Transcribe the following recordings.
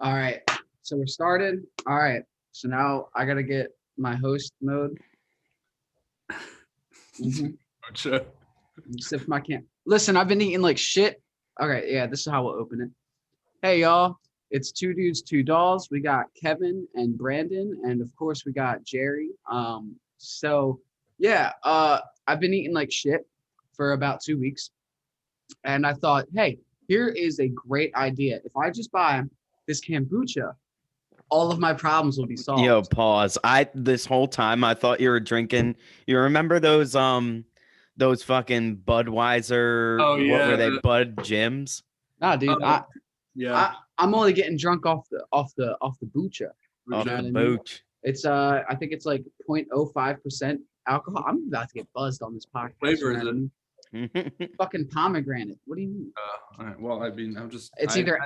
All right. So we're started. All right. So now I gotta get my host mode. Gotcha. Sip my can. Listen, I've been eating like shit. Okay, yeah, this is how we'll open it. Hey y'all, it's two dudes, two dolls. We got Kevin and Brandon, and of course we got Jerry. So yeah, I've been eating like shit for about 2 weeks, and I thought, hey, here is a great idea. If I just buy this kombucha, all of my problems will be Yo, solved. pause. This whole time I thought you were drinking. You remember those fucking Budweiser, Oh what were they, yeah, Bud Gyms? Nah, dude, yeah. I'm only getting drunk off the bucha. You Off know the what I mean? booch. It's I think it's like 0.05% alcohol. I'm about to get buzzed on this podcast. Flavor You know is what I it? mean? Fucking pomegranate. What do you mean? All right. Well, I mean, I'm just. It's either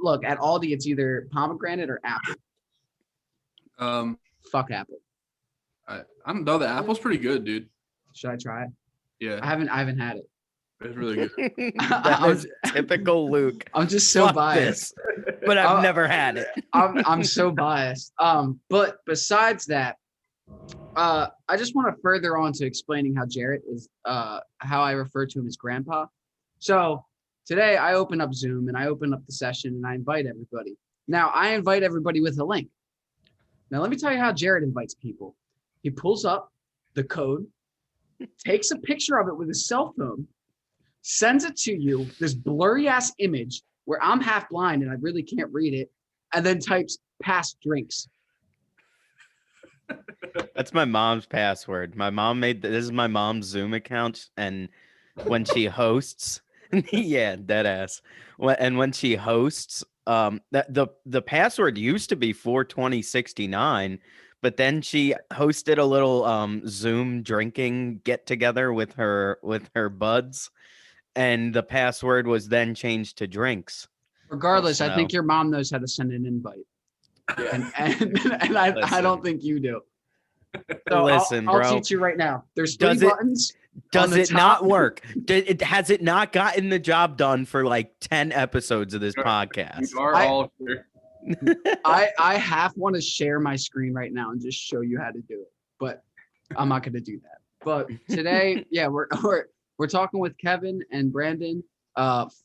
look at Aldi. It's either pomegranate or apple. Um, Fuck apple. I don't know. The apple's pretty good, dude. Should I try it? Yeah, I haven't had it. it's really good. That is typical Luke. I'm just so Fuck biased. this, but I've never had it. I'm so biased. But besides that, I just want to further on to explaining how Jarrett is how I refer to him as grandpa. So today I open up Zoom and I open up the session and I invite everybody. Now I invite everybody with a link. Now let me tell you how Jarrett invites people. He pulls up the code, takes a picture of it with his cell phone, sends it to you, this blurry ass image where I'm half blind and I really can't read it, and then types past drinks. That's my mom's password. My mom made this is my mom's Zoom account, and when she hosts, yeah, dead ass. And when she hosts, that the password used to be 42069, but then she hosted a little Zoom drinking get together with her buds, and the password was then changed to drinks. Regardless, I So- think your mom knows how to send an invite. And I Listen. don't think you do. So Listen, I'll bro. teach you right now. There's three Does it- buttons. Does the it not top- work? Has it not gotten the job done for like 10 episodes of this podcast? We are I- all here. I half want to share my screen right now and just show you how to do it, but I'm not going to do that. But today, yeah, we're talking with Kevin and Brandon,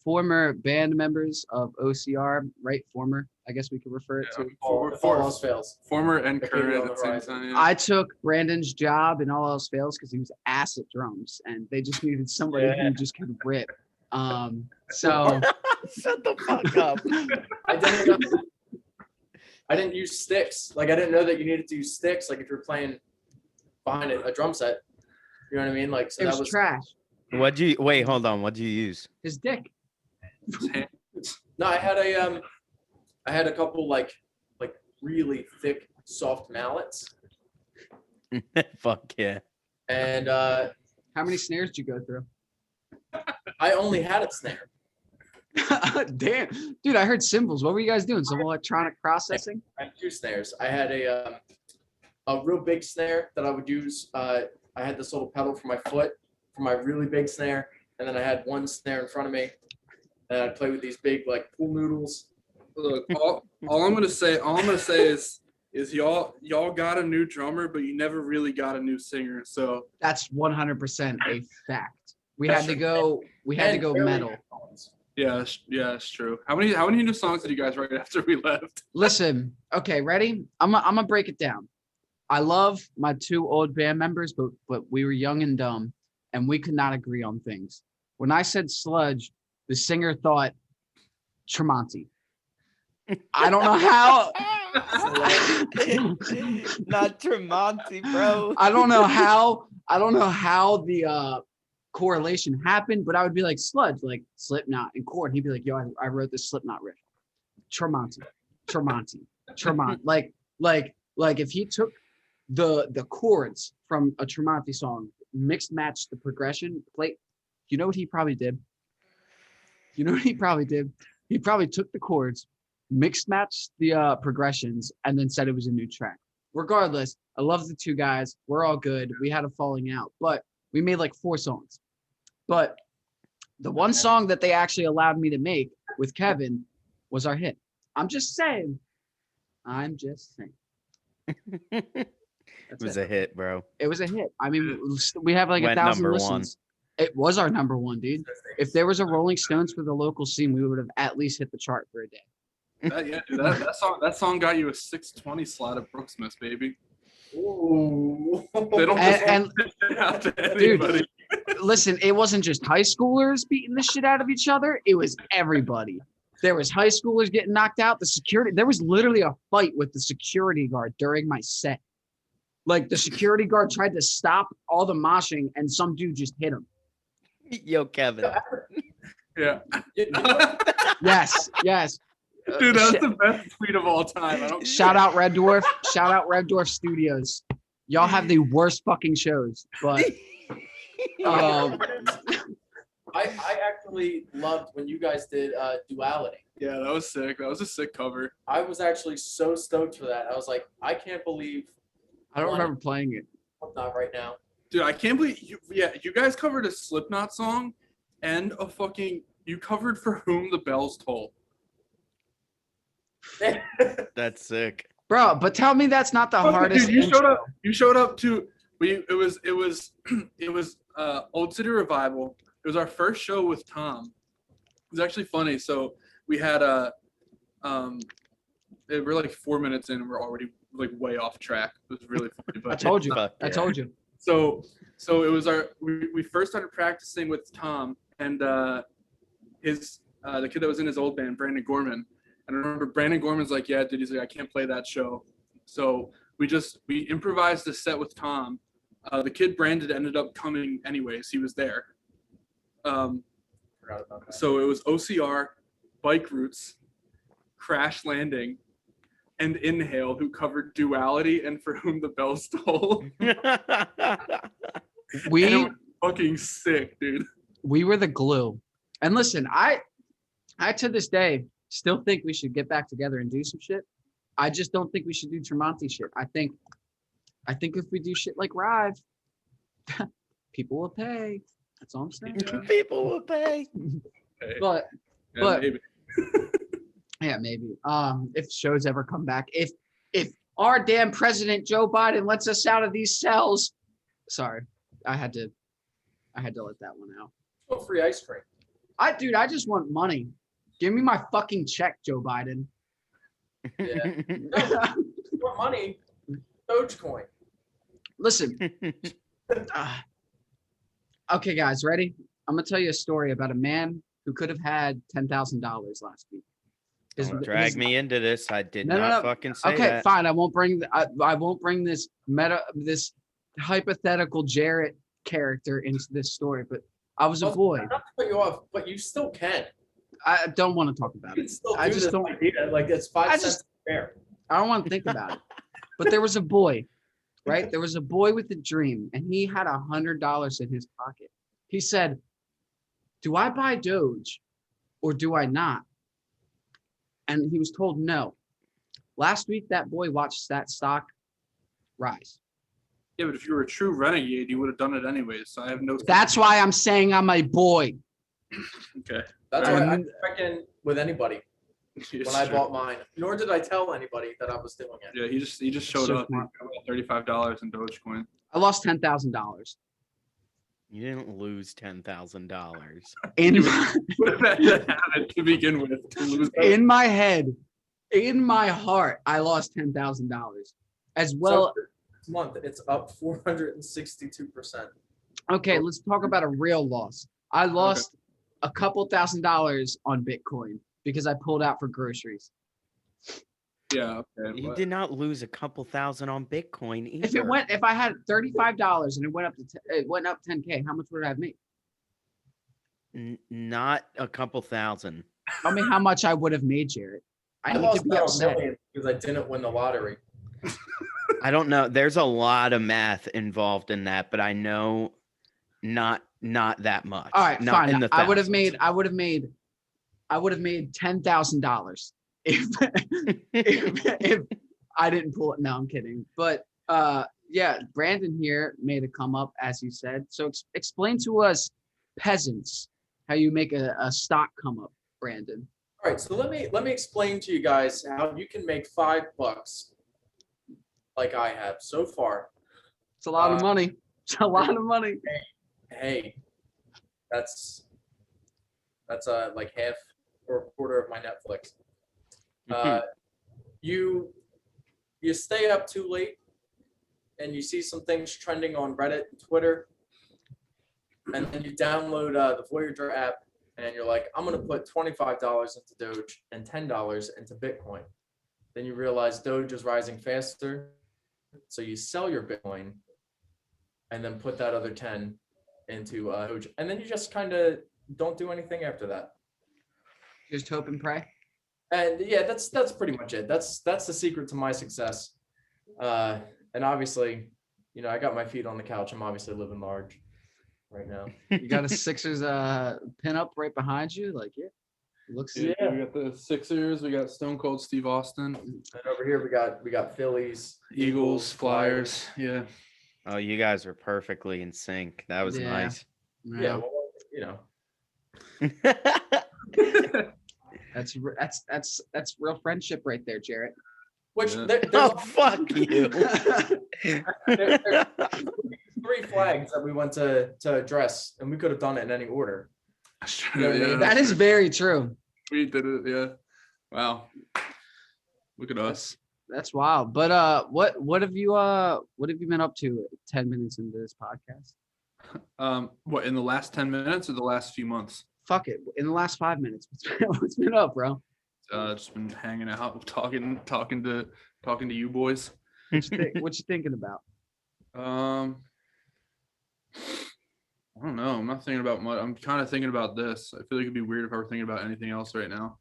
former band members of OCR, right? Former, I guess we could refer it to. All else fails. Former and If you're current on at the the same horizon. time. Yeah. I took Brandon's job and all else fails because he was ass at drums, and they just needed somebody who just could rip. So Shut the fuck up. I didn't use sticks. Like I didn't know that you needed to use sticks. Like if you're playing behind a drum set, you know what I mean? Like so it that was was trash. Wait, hold on. What'd you use? His dick. no. I had a couple like really thick, soft mallets, Fuck yeah. and How many snares did you go through? I only had a snare. Damn, dude! I heard cymbals. What were you guys doing? Some electronic processing? I had two snares. I had a real big snare that I would use. I had this little pedal for my foot for my really big snare, and then I had one snare in front of me, and I'd play with these big like pool noodles. Look, all I'm gonna say is y'all got a new drummer, but you never really got a new singer. So That's 100% a fact. We That's had to true. go. We had to And go barely metal. headphones. yeah, it's true. How many new songs did you guys write after we left? Listen, okay, ready? I'm gonna break it down. I love my two old band members, but we were young and dumb, and we could not agree on things. When I said sludge, the singer thought Tremonti. I don't know how. Not Tremonti, bro. I don't know how the correlation happened, but I would be like sludge, like Slipknot and Cord. He'd be like, "Yo, I wrote this Slipknot riff." Tremonti. Like if he took the chords from a Tremonti song, mixed matched the progression, you know what he probably did? You know what he probably did? He probably took the chords, mixed matched the progressions, and then said it was a new track. Regardless, I love the two guys. We're all good. We had a falling out, but we made like 4 songs. But the one song that they actually allowed me to make with Kevin was our hit. I'm just saying. It That's was it. a hit, bro. It was a hit. I mean, we have like Went 1,000 number listens. It was our number one, dude. If there was a Rolling Stones for the local scene, we would have at least hit the chart for a day. Dude, that song got you a 620 slot at Brooksmith's, baby. Ooh. They don't And just out to dude, anybody. listen, it wasn't just high schoolers beating the shit out of each other. It was everybody. There was high schoolers getting knocked out. There was literally a fight with the security guard during my set. Like the security guard tried to stop all the moshing and some dude just hit him. Yo, Kevin. Yeah. Yes. Dude, that was the best tweet of all time. I don't Shout out Red Dwarf. Shout out Red Dwarf Studios. Y'all have the worst fucking shows, but I actually loved when you guys did Duality. Yeah, that was sick. That was a sick cover. I was actually so stoked for that. I was like, I can't believe I don't remember playing it. I'm not right now. Dude, I can't believe you. Yeah, you guys covered a Slipknot song, and you covered For Whom the Bells Toll. That's sick. Bro, but tell me that's not the hardest. Dude, you showed up to it was Old City Revival. It was our first show with Tom. It was actually funny. So we had we're like 4 minutes in and we're already like way off track. It was really funny. But I told you. Fuck I yeah. told you. So it was we first started practicing with Tom and his the kid that was in his old band, Brandon Gorman. And I remember Brandon Gorman's like, yeah, dude, he's like, I can't play that show. So we improvised a set with Tom. The kid Brandon ended up coming anyways. He was there. Forgot about that. So it was OCR, Bike Roots, Crash Landing, and Inhale, who covered Duality and For Whom the Bells Toll. We And it was fucking sick, dude. we were the glue. And listen, I to this day still think we should get back together and do some shit. I just don't think we should do Tremonti shit. I think if we do shit like Rive, people will pay. That's all I'm saying. People will pay. Hey, But yeah, but- maybe. yeah, maybe. If shows ever come back, if our damn president Joe Biden lets us out of these cells, sorry, I had to let that one out. Oh, free ice cream. Dude, I just want money. Give me my fucking check, Joe Biden. Yeah. No, more money. Dogecoin. Listen. Okay, guys, ready? I'm gonna tell you a story about a man who could have had $10,000 last week. Don't drag me into this. I did No, not fucking say Okay, that. fine. I won't bring this this hypothetical Jarrett character into this story. But I was a boy. Not to cut you off, but you still can. I don't want to talk about You it. can still do I just this don't. idea. Like it's 5 cents fair. I don't want to think about it. But there was a boy, right? There was a boy with a dream, and he had $100 in his pocket. He said, "Do I buy Doge, or do I not?" And he was told no. Last week, that boy watched that stock rise. Yeah, but if you were a true renegade, you would have done it anyways. So I have no. That's why I'm saying I'm a boy. Okay. That's Fair why I enough. check in with anybody when I bought mine. Nor did I tell anybody that I was doing it. Yeah, he just showed So up. smart. $35 in Dogecoin. I lost $10,000 You didn't lose $10,000. in Would have had to have it to begin with to lose. in my head, in my heart. I lost $10,000 as well. So this month it's up 462%. Okay, let's talk about a real loss. I lost a couple $1,000s on Bitcoin because I pulled out for groceries. Yeah. Okay. You but- did not lose a couple thousand on Bitcoin either. If I had $35 and it went up to 10K, how much would I have made? Not a couple thousand. Tell me how much I would have made, Jarrett. I need to lost be about upset. $1 million because I didn't win the lottery. I don't know. There's a lot of math involved in that, but I know not that much. All right, not fine. in the I would have thousands. made $10,000 if I didn't pull it. No, I'm kidding. But yeah, Brandon here made a come up, as you said. So explain to us peasants how you make a stock come up, Brandon. All right, so let me explain to you guys how you can make $5 like I have so far. It's a lot of money. It's a lot of money. Hey, that's like half or a quarter of my Netflix. You stay up too late and you see some things trending on Reddit and Twitter, and then you download the Voyager app and you're like, I'm gonna put $25 into Doge and $10 into Bitcoin. Then you realize Doge is rising faster, so you sell your Bitcoin and then put that other 10 into Doge, and then you just kind of don't do anything after that. Just hope and pray. And yeah, that's pretty much it. That's the secret to my success. And obviously, you know, I got my feet on the couch. I'm obviously living large right now. You got a Sixers pin up right behind you. Like, yeah, looks. Yeah, we got the Sixers. We got Stone Cold Steve Austin. And over here we got Phillies, Eagles, Flyers. Yeah. Oh, you guys are perfectly in sync. That was Yeah. nice. Yeah, well, you know. That's real friendship right there, Jarrett. Which Yeah. there's Oh, fuck you. there's 3 flags that we went to address, and we could have done it in any order. Yeah, That is very true. we did it. Yeah. Wow. Look at us. That's wild. But what have you been up to 10 minutes into this podcast? What, in the last 10 minutes or the last few months? Fuck it. In the last 5 minutes, what's been up, bro? Just been hanging out, talking to you boys. What you thinking about? I don't know. I'm not thinking about much. I'm kind of thinking about this. I feel like it'd be weird if I were thinking about anything else right now.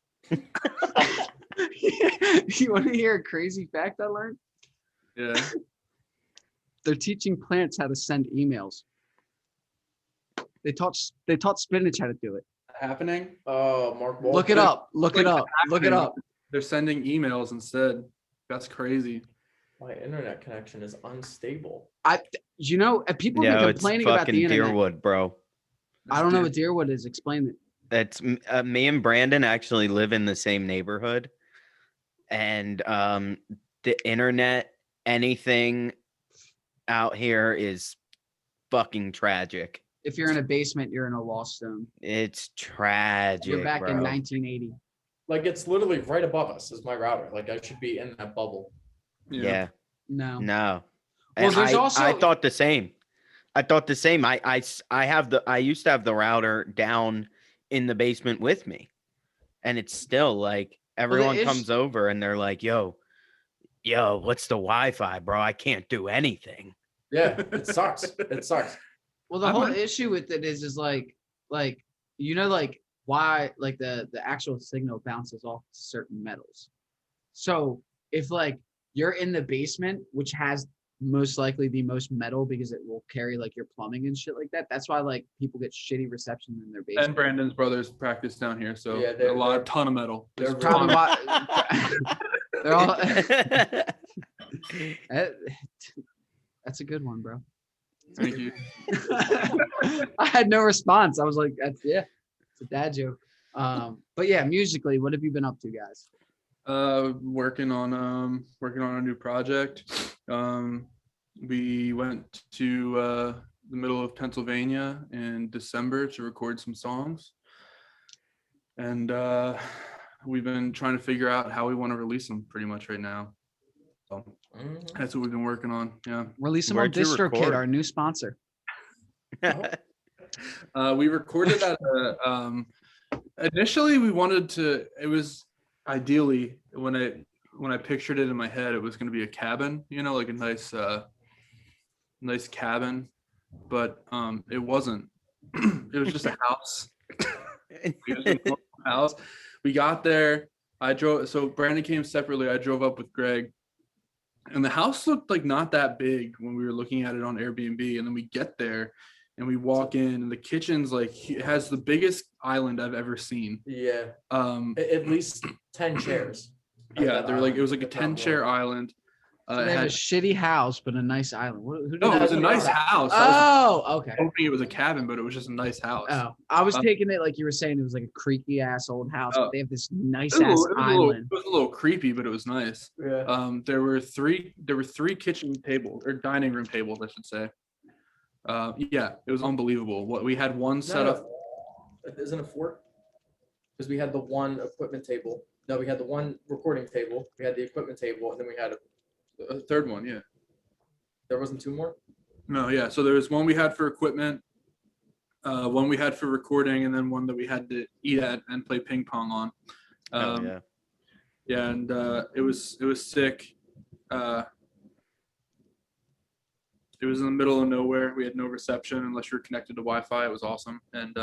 You want to hear a crazy fact I learned? Yeah. They're teaching plants how to send emails. They taught spinach how to do it. Happening? Oh, Mark Wahlberg. Look it up. Look it up. Look it up. They're sending emails instead. That's crazy. My internet connection is unstable. People have been Yo, it's complaining about fucking the internet. Deerwood, bro. I don't know what Deerwood is. Explain it. It's me and Brandon actually live in the same neighborhood, and the internet, anything out here is fucking tragic. If you're in a basement, you're in a lost zone. It's tragic. You're back bro. in 1980. Like, it's literally right above us is my router. Like, I should be in that bubble. Yeah. No. No. Well, And there's I also- thought the same. I used to have the router down in the basement with me, and it's still like everyone comes over and they're like, yo, what's the Wi-Fi, bro? I can't do anything. Yeah, it sucks. It sucks. Well, the whole issue with it is like why like the actual signal bounces off certain metals. So if like you're in the basement, which has most likely the most metal because it will carry like your plumbing and shit like that. That's why like people get shitty reception in their basement. And Brandon's brothers practice down here, so Yeah, a ton of metal. they're There's Probably ton- why they're all. That's a good one, bro. Thank you. I had no response. I was like, it's a dad joke. But yeah, musically, what have you been up to, guys? Working on a new project. We went to the middle of Pennsylvania in December to record some songs, and we've been trying to figure out how we want to release them pretty much right now. So that's what we've been working on. Yeah. Release them on Where'd you DistroKid, record? our new sponsor. We recorded at initially we wanted to, it was ideally when I pictured it in my head, it was going to be a cabin, like a nice cabin, but it wasn't. It was just a house. It was a normal house. We got there. So Brandon came separately. I drove up with Greg, and the house looked like not that big when we were looking at it on Airbnb. And then we get there and we walk in, and the kitchen's like, it has the biggest island I've ever seen. Yeah. At least 10 chairs. Yeah, they're like, it was like a 10-chair island. So they have a shitty house, but a nice island. Who No, it was a did nice that? house. I was Oh, okay. hoping it was a cabin, but it was just a nice house. Oh, I was taking it like you were saying it was like a creaky ass old house, but they have this nice ass island. It was a little creepy, but it was nice. Yeah. There were three kitchen tables or dining room tables, I should say. Yeah, it was unbelievable. What we had one set up. Isn't it 4? Because we had the one equipment table. No, we had the one recording table. We had the equipment table, and then we had A third one, yeah. There wasn't 2 more. No, yeah. So there was one we had for equipment, one we had for recording, and then one that we had to eat at and play ping pong on. Yeah. Yeah, and it was sick. It was in the middle of nowhere. We had no reception unless you were connected to Wi-Fi. It was awesome, and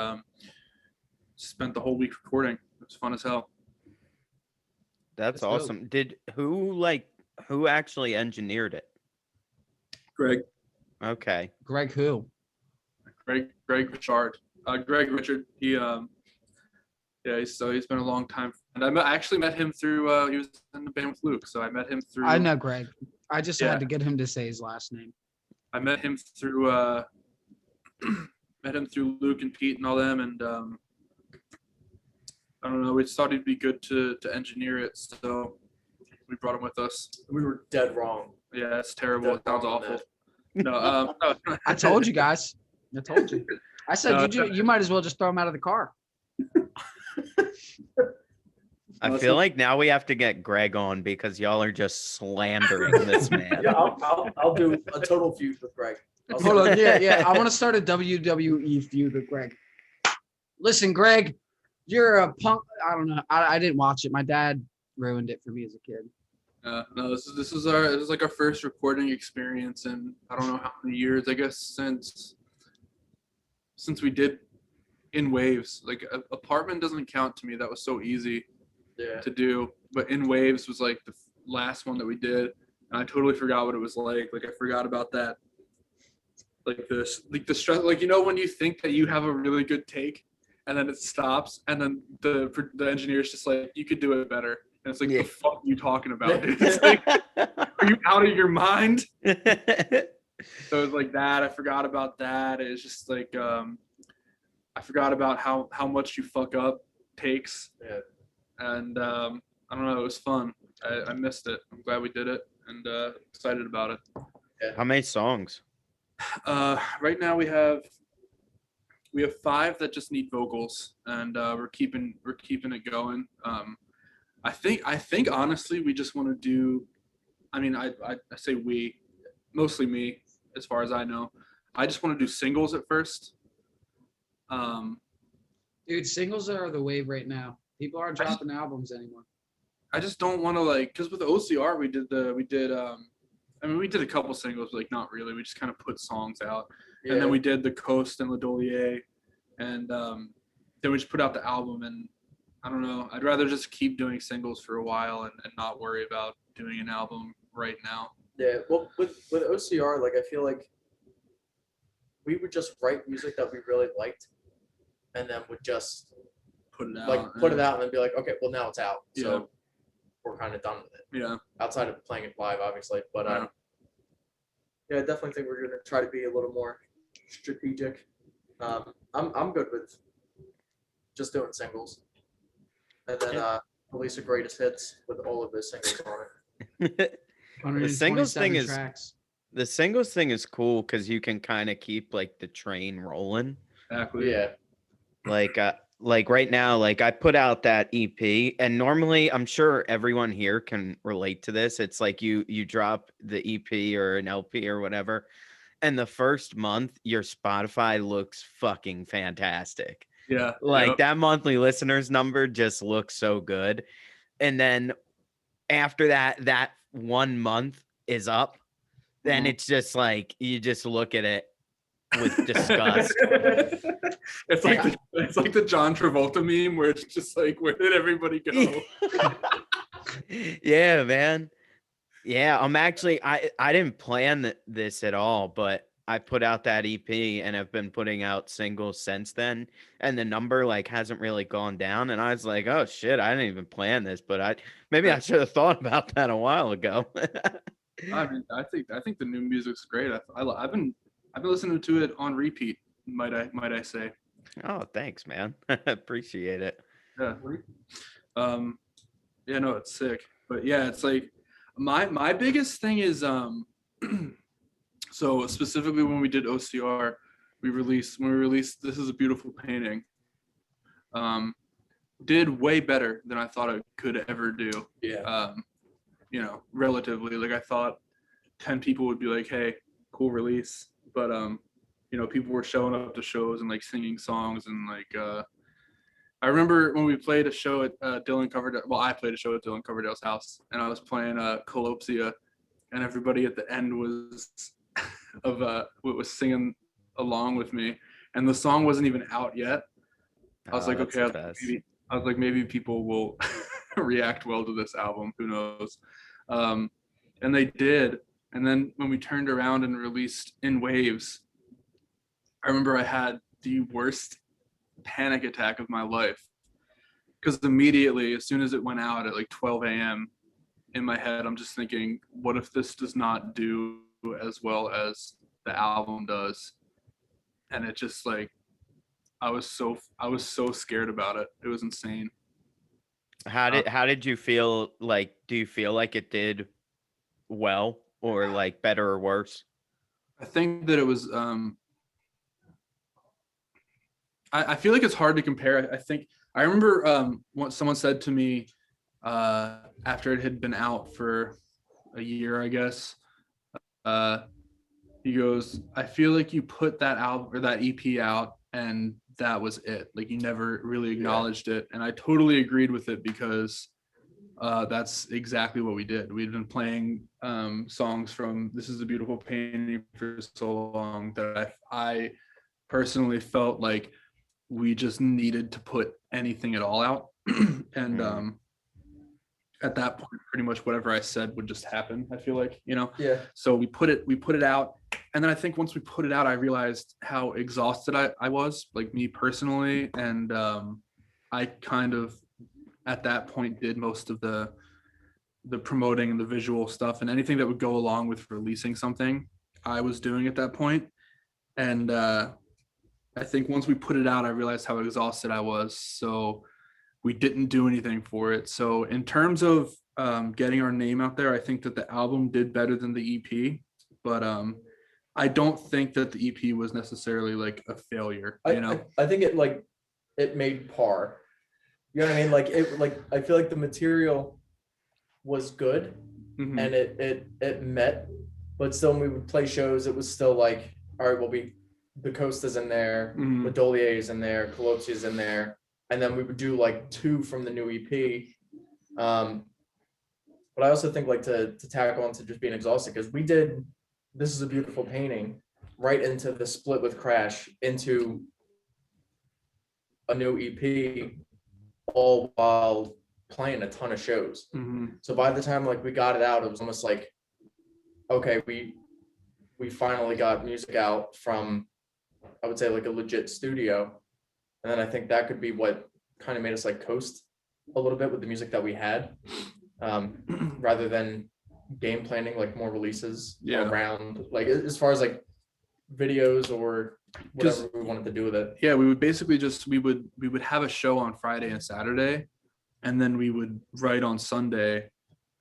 spent the whole week recording. It was fun as hell. That's dope. awesome. Who actually engineered it? Greg Okay. Greg who? Richard. Greg Richard. He's been a long time friend. I actually met him through he was in the band with Luke, so I met him through. I know Greg. I just Yeah. had to get him to say his last name. I met him through Luke and Pete and all them, and I don't know. We just thought he'd be good to engineer it, so we brought him with us. We were dead wrong. Yeah, it's terrible. Dead It sounds wrong on awful. that. No, I told you guys. I told you. I said you might as well just throw him out of the car. I feel like now we have to get Greg on because y'all are just slandering this man. Yeah, I'll do a total feud with Greg. Hold on, yeah. I want to start a WWE feud with Greg. Listen, Greg, you're a punk. I don't know. I didn't watch it. My dad ruined it for me as a kid. No, this is like our first recording experience in I don't know how many years. I guess since we did In Waves. Like Apartment doesn't count to me. That was so easy to do, but In Waves was like the last one that we did, and I totally forgot what it was like. Like I forgot about that. Like the stress. Like when you think that you have a really good take, and then it stops, and then the engineer's just like, you could do it better. And it's like, the fuck are you talking about, dude? It's like, are you out of your mind? So it was like that. I forgot about that. It's just like, I forgot about how much you fuck up takes. Yeah. And I don't know. It was fun. I missed it. I'm glad we did it, and excited about it. Yeah. How many songs? Right now we have 5 that just need vocals, and we're keeping it going. I think honestly we just want to do. I mean, I say we, mostly me, as far as I know. I just want to do singles at first. Dude, singles are the wave right now. People aren't dropping albums anymore. I just don't want to because with the OCR we did we did a couple singles, but not really. We just kind of put songs out, and then we did the Coast and Ladolier, and then we just put out the album. And I don't know. I'd rather just keep doing singles for a while and not worry about doing an album right now. Yeah. Well, with OCR, I feel like we would just write music that we really liked, and then would just put it out. Put it out, and then be like, okay, well now it's out, Yeah. so we're kind of done with it. Yeah. Outside of playing it live, obviously, but I definitely think we're gonna try to be a little more strategic. I'm good with just doing singles, and then release a greatest hits with all of the singles on it. The singles thing is tracks. the singles thing is cool because you can kind of keep the train rolling. Exactly. Yeah. Like right now, I put out that EP, and normally I'm sure everyone here can relate to this. It's like you drop the EP or an LP or whatever, and the first month your Spotify looks fucking fantastic. Yeah. That monthly listeners number just looks so good. And then after that 1 month is up, then it's just you just look at it with disgust. It's like the John Travolta meme where it's just where did everybody go? Yeah, man. Yeah, I'm actually I didn't plan this at all, but I put out that EP and have been putting out singles since then, and the number hasn't really gone down, and I was like, oh shit, I didn't even plan this, but maybe I should have thought about that a while ago. I mean, I think the new music's great. I've been listening to it on repeat. Might I say? Oh, thanks, man. Appreciate it. Yeah. Um. Yeah. No, it's sick. But yeah, it's like my biggest thing is So specifically when we did OCR, when we released This Is a Beautiful Painting, did way better than I thought it could ever do. Yeah. Relatively. Like I thought 10 people would be like, hey, cool release. But people were showing up to shows and like singing songs and like I remember when we played a show at Dylan Coverdale. Well, I played a show at Dylan Coverdale's house, and I was playing Colopsia, and everybody at the end was was singing along with me, and the song wasn't even out yet. I was like, that's okay, the best. maybe people will react well to this album. Who knows? And they did. And then when we turned around and released In Waves, I remember I had the worst panic attack of my life, because immediately, as soon as it went out at like 12 a.m. in my head, I'm just thinking, what if this does not do as well as the album does? And it just like, I was so scared about it. It was insane. How did you feel? Like, do you feel like it did well, or like better or worse? I think that it was I feel like it's hard to compare. I think I remember what someone said to me after it had been out for a year, I guess. He goes, I feel like you put that album or that EP out and that was it. Like you never really acknowledged it. And I totally agreed with it, because that's exactly what we did. We'd been playing songs from This Is a Beautiful Painting for so long that I personally felt like we just needed to put anything at all out. And at that point, pretty much whatever I said would just happen, I feel like, Yeah. So we put it out. And then I think once we put it out, I realized how exhausted I was, like me personally. And I kind of at that point did most of the promoting and the visual stuff and anything that would go along with releasing something I was doing at that point. And I think once we put it out, I realized how exhausted I was. So we didn't do anything for it. So in terms of getting our name out there, I think that the album did better than the EP. But I don't think that the EP was necessarily like a failure. I think it made par. You know what I mean? I feel like the material was good, Mhm. and it met, but still when we would play shows, it was still like, all right, well, the Coast is in there, Mhm. the Dolier is in there, Colopsi is in there, and then we would do like 2 from the new EP. But I also think like to tackle into just being exhausted, because we did This Is a Beautiful Painting right into the split with Crash into a new EP, all while playing a ton of shows. Mhm. So by the time like we got it out, it was almost like, okay, we finally got music out from, I would say, like a legit studio. And then I think that could be what kind of made us like coast a little bit with the music that we had, rather than game planning like more releases around, like as far as like videos or whatever we wanted to do with it. Yeah, we would basically we would have a show on Friday and Saturday, and then we would write on Sunday.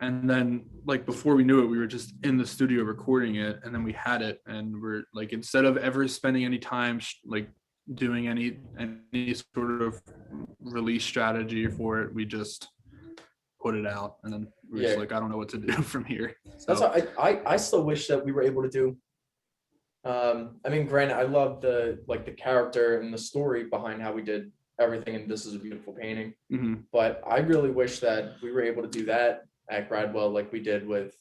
And then like before we knew it, we were just in the studio recording it, and then we had it, and we're like, instead of ever spending any time like doing any sort of release strategy for it, we just put it out, and then we're just like, I don't know what to do from here. So That's why I still wish that we were able to do. I mean, granted, I love the character and the story behind how we did everything, and This Is a Beautiful Painting. Mhm. But I really wish that we were able to do that at Gradwell like we did with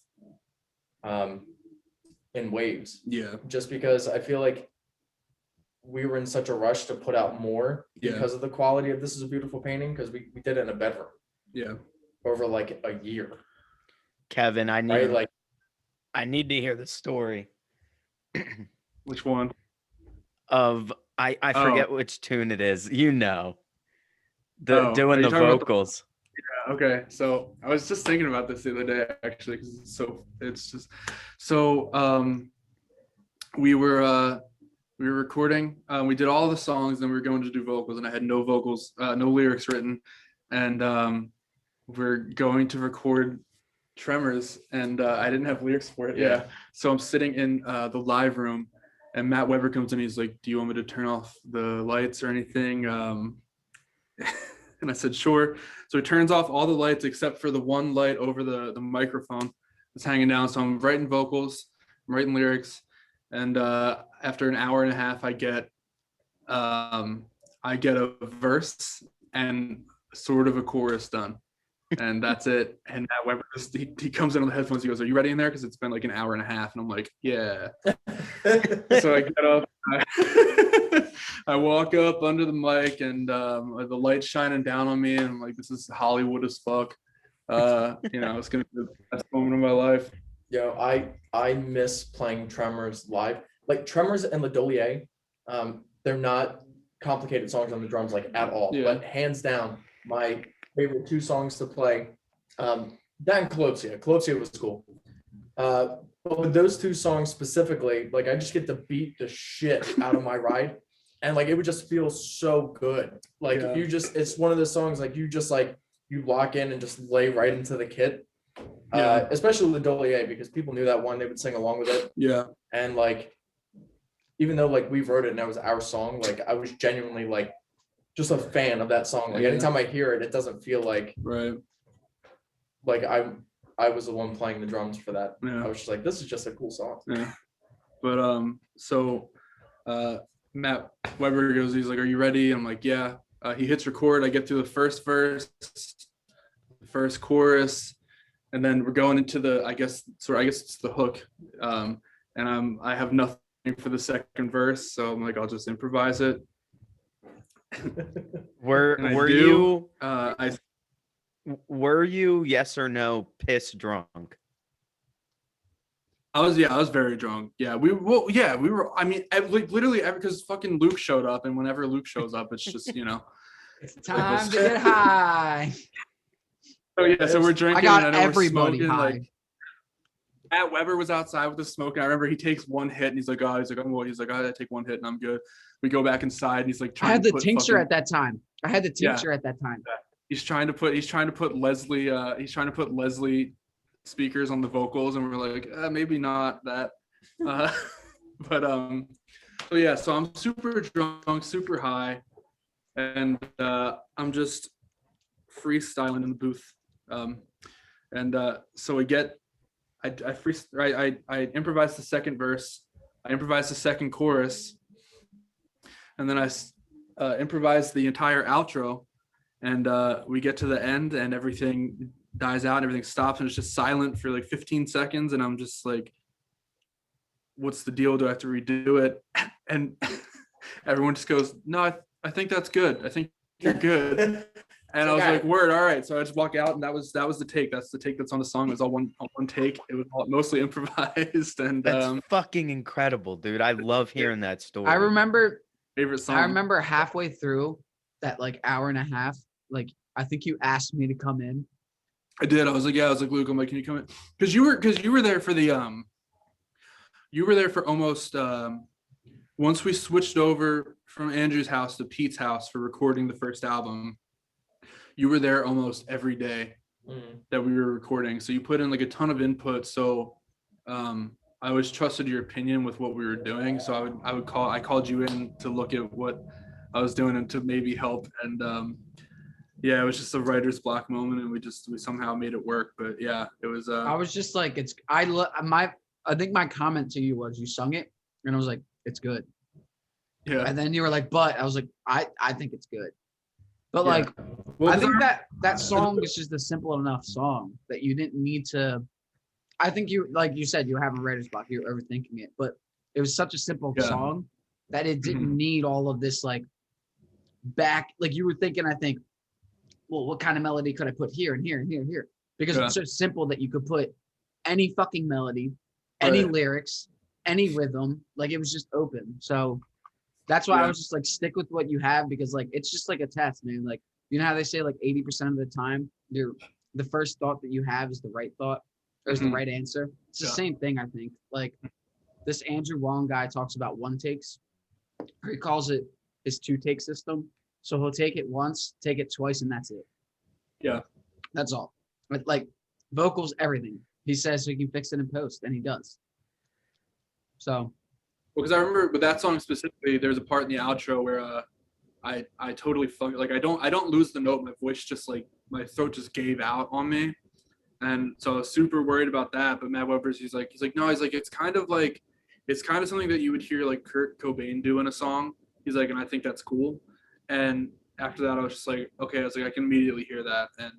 In Waves. Yeah. Just because I feel like we were in such a rush to put out more because of the quality of This Is a Beautiful Painting, because we did it in a bedroom. Yeah. Over like a year. Kevin, I need Right? Like, I need to hear the story Which one? of I forget which tune it is. Doing Are the you talking about vocals. Okay, so I was just thinking about this the other day actually, because we were recording. We did all the songs, then we were going to do vocals, and I had no vocals, no lyrics written, and we're going to record Tremors, and I didn't have lyrics for it. Yeah. So I'm sitting in the live room, and Matt Weber comes to me. He's like, "Do you want me to turn off the lights or anything?" And I said, "Sure." So he turns off all the lights except for the one light over the microphone that's hanging down. So I'm writing vocals, I'm writing lyrics, and after an hour and a half, I get a verse and sort of a chorus done, and that's it. And Matt Weber he comes in on the headphones. He goes, "Are you ready in there? Because it's been like an hour and a half." And I'm like, "Yeah." So I get up. I walk up under the mic, and the light's shining down on me, and I'm like, "This is Hollywood as fuck." It's gonna be the best moment of my life. Yo, I miss playing Tremors live. Like Tremors and Ledolier, they're not complicated songs on the drums like at all. Yeah. But hands down, my favorite 2 songs to play, that and Colopsia. Colopsia was cool. But with those 2 songs specifically, like I just get to beat the shit out of my ride. And like it would just feel so good. Like it's one of those songs like you lock in and just lay right into the kit. Especially with Ledolier, because people knew that one, they would sing along with it. Yeah. And like even though like we wrote it and that was our song, like I was genuinely like just a fan of that song. Like anytime I hear it, it doesn't feel like like I was the one playing the drums for that. I was just like, this is just a cool song. Yeah. But so Matt Weber goes, he's like, "Are you ready?" I'm like, "Yeah." He hits record. I get through the first verse, the first chorus, and then we're going into I guess it's the hook. And I have nothing for the second verse, so I'm like, I'll just improvise it. Were you yes or no piss drunk? I was very drunk. Yeah, we were. I mean, literally, because fucking Luke showed up, and whenever Luke shows up, it's just it's time to get high. So yeah, so we're drinking. I got and everybody smoking, high. like, Matt Weber was outside with the smoke, and I remember he takes one hit, and he's like, "Oh, I take one hit, and I'm good." We go back inside, and he's like, I had the tincture at that time. At that time. He's trying to put Leslie speakers on the vocals, and we're like, maybe not that. So yeah, so I'm super drunk, super high, and I'm just freestyling in the booth. So I improvised the second verse, I improvised the second chorus, and then I improvised the entire outro, and we get to the end, and everything dies out, and everything stops, and it's just silent for like 15 seconds, and I'm just like, what's the deal? Do I have to redo it? And everyone just goes, "No, I think that's good. I think you're good." And I was like, "Word, all right." So I just walk out, and that was the take. That's the take that's on the song. It was all one take. It was all mostly improvised, and that's fucking incredible, dude. I love hearing that story. I remember favorite song. I remember halfway through that like hour and a half, like I think you asked me to come in. I did. I was like, Luke, I'm like, "Can you come in?" Because you were there for the you were there for almost once we switched over from Andrew's house to Pete's house for recording the first album. You were there almost every day that we were recording. So you put in like a ton of input. So I always trusted your opinion with what we were doing. So I called you in to look at what I was doing and to maybe help. And it was just a writer's block moment, and we somehow made it work. But yeah, it was I was just like, I think my comment to you was, you sung it, and I was like, "It's good." Yeah. And then you were like, "But," I was like, I think it's good. But Yeah. like, Well, I think that song is just a simple enough song that you didn't need to. I think you, like you said, you have a writer's block. You're overthinking it, but it was such a simple song that it didn't need all of this like back. Like you were thinking, I think, well, what kind of melody could I put here and here and here and here? Because it's so simple that you could put any fucking melody, any lyrics, any rhythm. Like it was just open. So that's why I was just like, stick with what you have, because like it's just like a test, man. Like You know how they say like 80% of the time, the first thought that you have is the right thought, or is the Mhm. right answer. It's the Yeah. same thing, I think. Like this Andrew Wong guy talks about one takes, or he calls it his two take system. So he'll take it once, take it twice, and that's it. Yeah. That's all. But like vocals, everything. He says he can fix it in post, and he does. So Because I remember with that song specifically, there's a part in the outro where I totally like I don't lose the note. My voice just like my throat just gave out on me, and so I was super worried about that. But Matt Weber's he's like no, he's like it's kind of something that you would hear like Kurt Cobain do in a song. He's like, and I think that's cool. And after that, I was just like, okay, I was like I can immediately hear that, and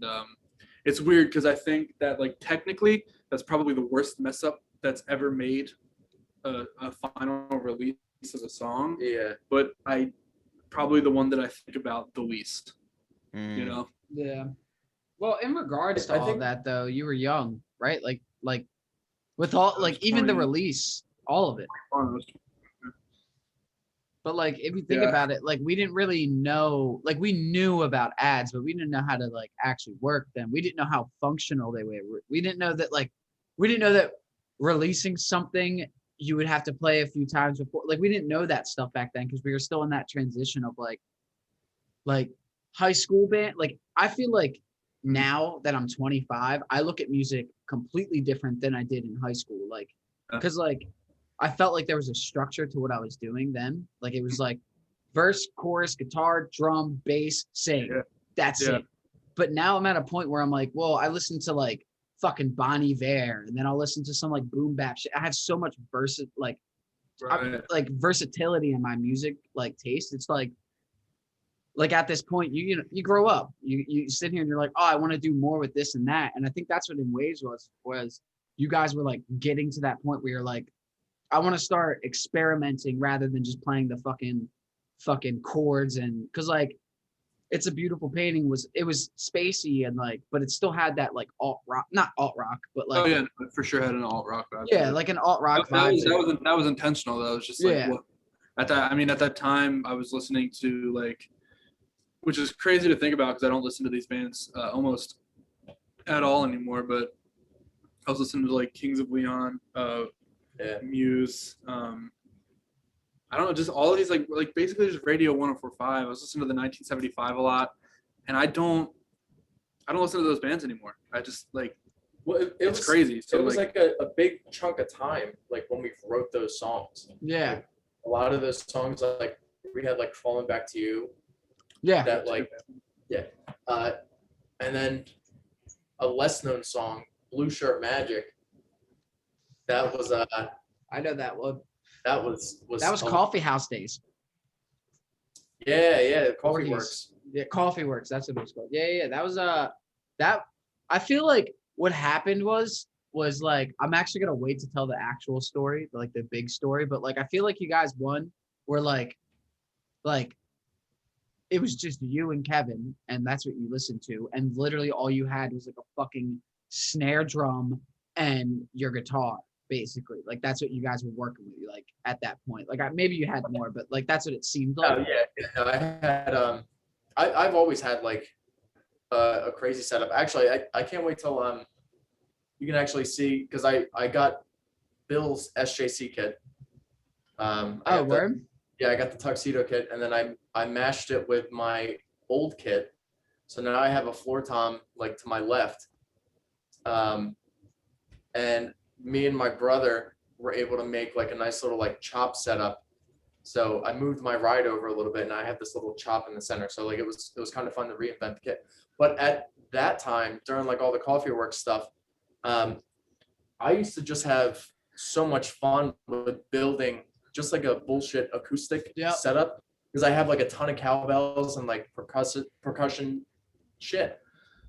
it's weird because I think that like technically that's probably the worst mess up that's ever made a final release of a song. Yeah. But probably the one that I think about the least. Mm. You know. yeah. Well, in regards to I all think- that though, you were young, right? Like with all I was like even the 20. release, all of it. But like if you think Yeah. about it, like we didn't really know, like we knew about ads, but we didn't know how to like actually work them. We didn't know how functional they were. We didn't know that releasing something you would have to play a few times before. Like we didn't know that stuff back then because we were still in that transition of like high school band. Like I feel like now that I'm 25, I look at music completely different than I did in high school. Like because like I felt like there was a structure to what I was doing then. Like it was like verse, chorus, guitar, drum, bass, sing. Yeah. That's Yeah. it. But now I'm at a point where I'm like, well, I listen to like fucking Bon Iver, and then I'll listen to some like boom bap shit. I have so much Right. versatility in my music like taste. It's like at this point you grow up. You sit here and you're like, oh, I want to do more with this and that. And I think that's what In Waves was you guys were like getting to that point where you're like, I want to start experimenting rather than just playing the fucking chords. And because like It's a Beautiful Painting was spacey and like, but it still had that like alt rock, not alt rock, but like Oh yeah, for sure had an alt rock vibe. yeah, like an alt rock that vibe. was intentional. That was just like Yeah. what at that time I was listening to like, which is crazy to think about because I don't listen to these bands almost at all anymore. But I was listening to like Kings of Leon, Muse. I don't know, just all of these like basically just Radio 104.5. I was listening to the 1975 a lot, and I don't listen to those bands anymore. I just like it's was crazy. So it was like a big chunk of time, like when we wrote those songs. Yeah. Like, a lot of those songs, like we had like Falling Back to You, Yeah. that like, and then a less known song, Blue Shirt Magic. That was I know that one. that was Coffee House Days. Yeah, Coffee Orgies. Works. Yeah, Coffee Works. That's what it was called. Yeah. That was that. I feel like what happened was like I'm actually gonna wait to tell the actual story, like the big story. But like I feel like you guys were like it was just you and Kevin, and that's what you listened to, and literally all you had was like a fucking snare drum and your guitar. Basically, like that's what you guys were working with, like at that point. Like maybe you had more, but like that's what it seemed like. Oh yeah, no, I had I've always had like a crazy setup. Actually, I can't wait till you can actually see because I got Bill's SJC kit. I got Word? I got the tuxedo kit, and then I mashed it with my old kit, so now I have a floor tom like to my left, and me and my brother were able to make like a nice little like chop setup. So I moved my ride over a little bit, and I had this little chop in the center. So like it was kind of fun to reinvent the kit. But at that time, during like all the Coffee Works stuff, I used to just have so much fun with building just like a bullshit acoustic setup because I have like a ton of cowbells and like percussion shit.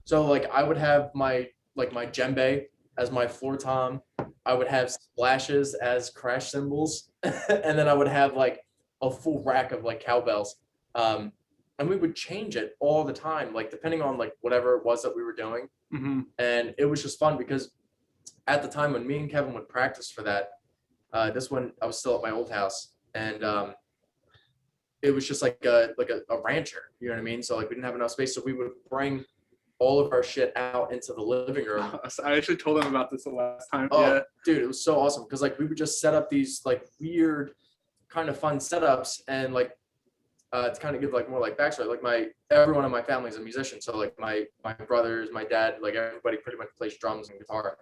So like I would have my djembe as my floor tom. I would have splashes as crash cymbals, and then I would have like a full rack of like cowbells. And we would change it all the time, like depending on like whatever it was that we were doing. Mm-hmm. And it was just fun because at the time when me and Kevin would practice for that, this one I was still at my old house, and it was just like a rancher, you know what I mean? So like we didn't have enough space, so we would bring all of our shit out into the living room. I actually told them about this the last time. Oh, Yeah. dude, it was so awesome because like we would just set up these like weird, kind of fun setups, and like to kind of give like more like backstory. Like everyone in my family is a musician, so like my brothers, my dad, like everybody pretty much plays drums and guitar.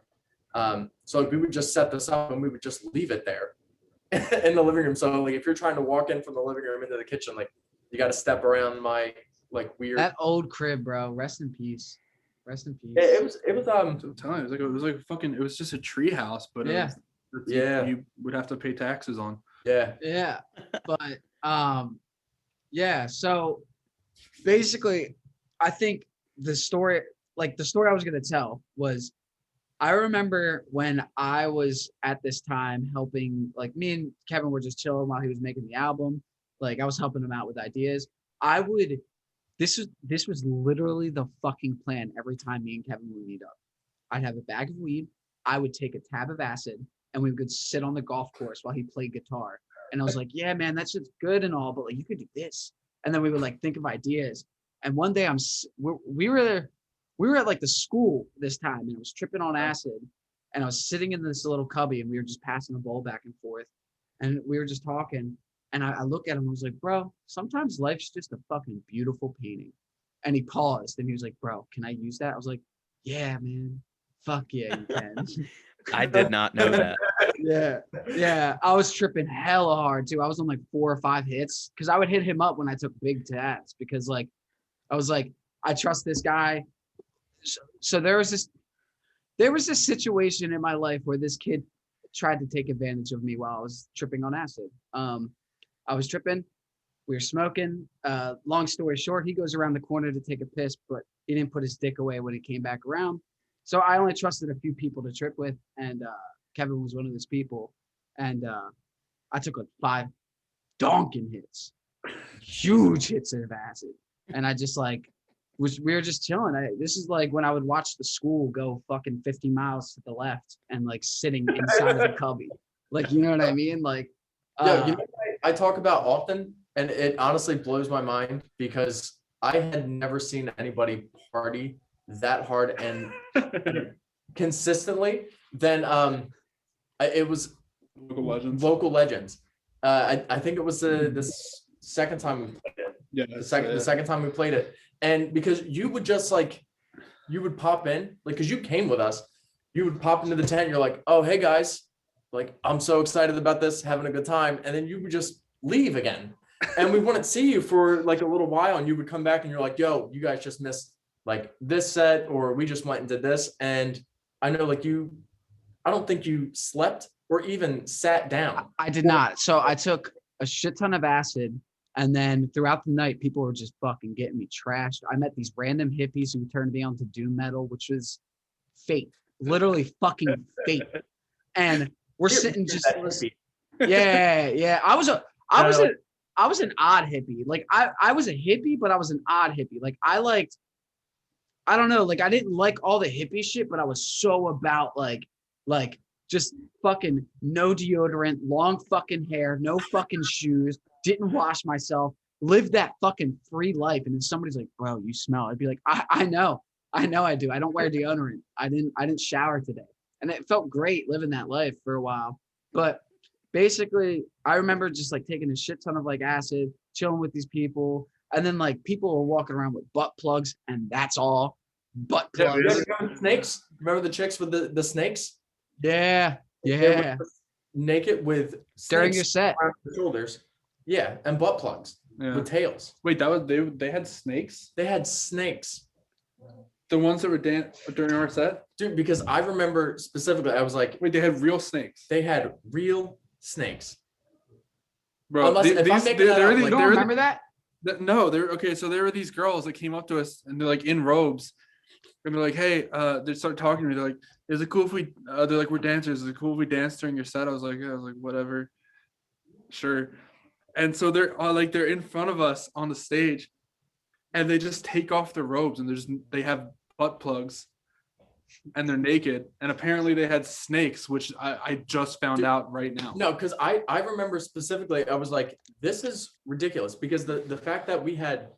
So like, we would just set this up and we would just leave it there in the living room. So like if you're trying to walk in from the living room into the kitchen, like you got to step around my like weird. That old crib, bro. Rest in peace. Rest in peace. It was I'm telling you, it was like fucking. It was just a tree house, but you would have to pay taxes on. Yeah, but yeah. So basically, I think the story I was gonna tell was, I remember when I was at this time helping, like me and Kevin were just chilling while he was making the album. Like I was helping him out with ideas. This was literally the fucking plan every time me and Kevin would meet up. I'd have a bag of weed, I would take a tab of acid, and we would sit on the golf course while he played guitar. And I was like, yeah, man, that shit's good and all, but like you could do this. And then we would like think of ideas. And one day we were at like the school this time, and I was tripping on acid, and I was sitting in this little cubby, and we were just passing the bowl back and forth, and we were just talking. And I look at him and I was like, bro, sometimes life's just a fucking beautiful painting. And he paused and he was like, bro, can I use that? I was like, yeah, man. Fuck yeah, you can. I did not know that. Yeah. I was tripping hella hard too. I was on like 4 or 5 hits because I would hit him up when I took big tabs because like, I was like, I trust this guy. So there was this situation in my life where this kid tried to take advantage of me while I was tripping on acid. I was tripping, we were smoking. Long story short, he goes around the corner to take a piss, but he didn't put his dick away when he came back around. So I only trusted a few people to trip with, and Kevin was one of those people. And I took like 5 donking hits, huge hits of acid. And I just like, we were just chilling. This is like when I would watch the school go fucking 50 miles to the left and like sitting inside of the cubby. Like, you know what I mean? Like, yeah, you know what I talk about often, and it honestly blows my mind because I had never seen anybody party that hard and consistently. Then it was Local Legends. I think it was the second time we played it. Yeah, the second time we played it, and because you would just like, you would pop in, like, because you came with us, you would pop into the tent. You're like, oh hey guys, like I'm so excited about this, having a good time, and then you would just leave again, and we wouldn't see you for like a little while, and you would come back and you're like, yo, you guys just missed like this set, or we just went and did this. And I know like I don't think you slept or even sat down. I did not. So I took a shit ton of acid, and then throughout the night, people were just fucking getting me trashed. I met these random hippies who turned me on to doom metal, which was fate, literally fucking fate. And we're sitting just listening. Yeah. I was an odd hippie. Like I was a hippie, but I was an odd hippie. Like I don't know, like I didn't like all the hippie shit, but I was so about like just fucking no deodorant, long fucking hair, no fucking shoes, didn't wash myself, lived that fucking free life. And then somebody's like, bro, you smell. I'd be like, I know I do. I don't wear deodorant. I didn't shower today. And it felt great living that life for a while. But basically, I remember just like taking a shit ton of like acid, chilling with these people. And then like people were walking around with butt plugs, and that's all. Butt plugs. Snakes. Remember the chicks with the snakes? Yeah. Naked with During your set. around the shoulders. Yeah, and butt plugs with tails. Wait, that was they had snakes? They had snakes. The ones that were during our set? Dude, because I remember specifically, I was like, wait, they had real snakes. They had real snakes. Bro, Unless, if I'm making that up, You don't remember that? No, so there were these girls that came up to us, and they're like in robes, and they're like, hey, they start talking to me. They're like, is it cool if we they're like, we're dancers, is it cool if we dance during your set? I was like, whatever, sure. And so they're in front of us on the stage, and they just take off their robes, and they have butt plugs and they're naked, and apparently they had snakes, which I just found out right now. No, because I remember specifically, I was like, this is ridiculous, because the fact that we had,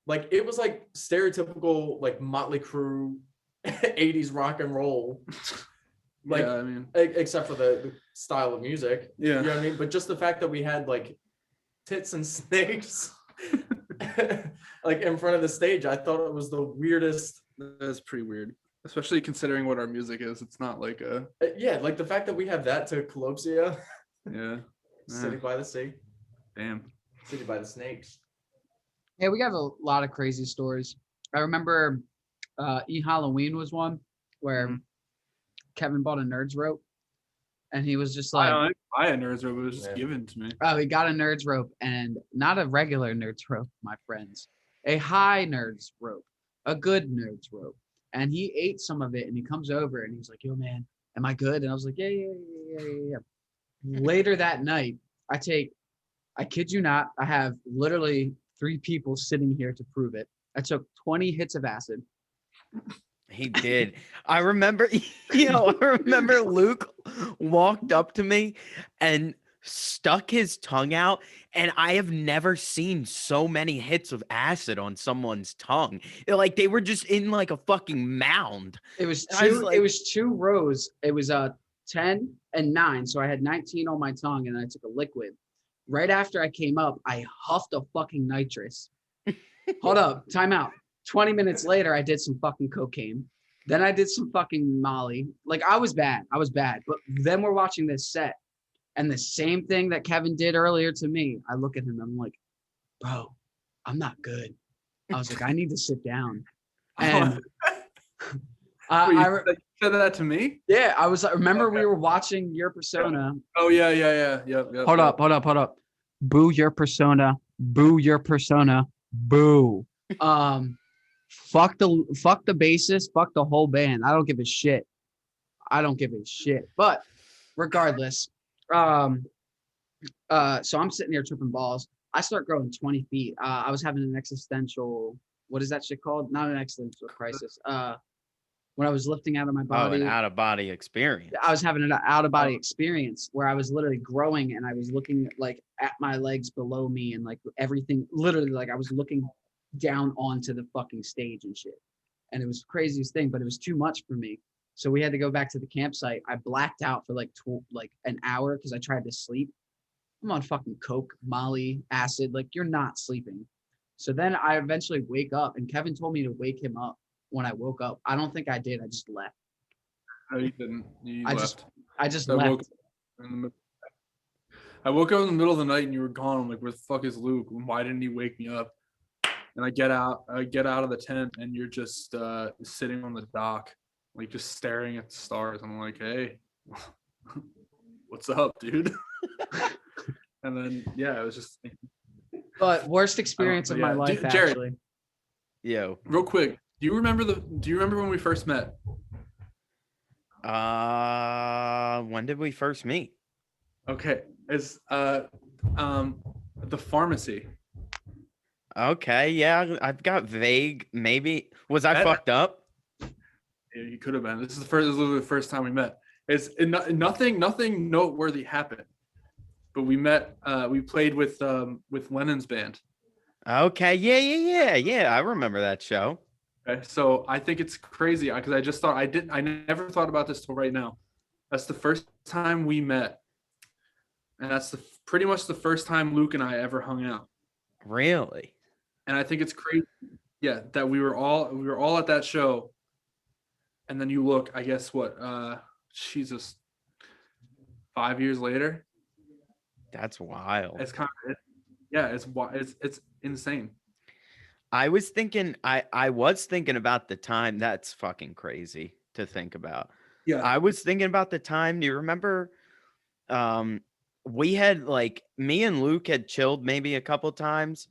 like, it was like stereotypical, like, Motley Crue 80s rock and roll, like, yeah, I mean, except for the style of music. yeah. You know what I mean? But just the fact that we had, like, tits and snakes like in front of the stage, I thought it was the weirdest. That's pretty weird, especially considering what our music is. It's not like a Yeah, like the fact that we have that to Colopsia, yeah. City by the Sea, Damn. City by the Snakes. Yeah, we have a lot of crazy stories. I remember Halloween was one where Kevin bought a Nerds rope, and he was just like, I buy a Nerds rope, it was just Yeah. given to me. oh, he got a Nerds rope, and not a regular Nerds rope, my friends, a high Nerds rope, a good Nerds rope. And he ate some of it, and he comes over and he's like, yo, man, am I good? And I was like, yeah. Later that night, I kid you not, I have literally 3 people sitting here to prove it. I took 20 hits of acid. He did. I remember, I remember Luke walked up to me and stuck his tongue out, and I have never seen so many hits of acid on someone's tongue. Like they were just in like a fucking mound. It was I was two. like- It was 2 rows. It was 10 and 9. So I had 19 on my tongue, and I took a liquid. Right after I came up, I huffed a fucking nitrous. Hold up, time out. 20 minutes later, I did some fucking cocaine. Then I did some fucking Molly. Like I was bad. But then we're watching this set, and the same thing that Kevin did earlier to me. I look at him. I'm like, bro, I'm not good. I was like, I need to sit down. And Wait, I you said that to me? yeah, I was. Remember we were watching Your Persona. Oh yeah. Yep. Hold up. Boo Your Persona. Boo Your Persona. Boo. Fuck the bassist. Fuck the whole band. I don't give a shit. But regardless, so I'm sitting there tripping balls. I start growing 20 feet. I was having an existential. What is that shit called? Not an existential crisis. When I was lifting out of my Oh, body. an out of body experience. I was having an out of body experience where I was literally growing, and I was looking like at my legs below me, and like everything, literally like I was looking down onto the fucking stage and shit. And it was the craziest thing, but it was too much for me. So we had to go back to the campsite. I blacked out for like an hour because I tried to sleep. I'm on fucking coke, Molly, acid. Like you're not sleeping. So then I eventually wake up, and Kevin told me to wake him up. When I woke up, I don't think I did. I just left. No, you didn't. You I left. just I woke left. I woke up in the middle of the night and you were gone. I'm like, where the fuck is Luke? Why didn't he wake me up? And I get out of the tent, and you're just sitting on the dock, like just staring at the stars. I'm like, hey, what's up, dude? And then yeah, it was just. But worst experience of my life, Jared, actually. Yo. Real quick, do you remember when we first met? When did we first meet? Okay, it's the pharmacy. Okay, yeah, I've got vague. Maybe was I fucked up? Yeah, you could have been. This is literally the first time we met. Nothing noteworthy happened, but we met. We played with Lennon's band. Okay, yeah. I remember that show. Okay, so I think it's crazy because I just thought I never thought about this till right now. That's the first time we met, and that's pretty much the first time Luke and I ever hung out. Really? And I think it's crazy, yeah, that we were all at that show, and then you look, I guess what, Jesus, 5 years later. That's wild. It's kind of, it's insane. I was thinking about the time. That's fucking crazy to think about. Yeah. I was thinking about the time. Do you remember? We had like me and Luke had chilled maybe a couple times.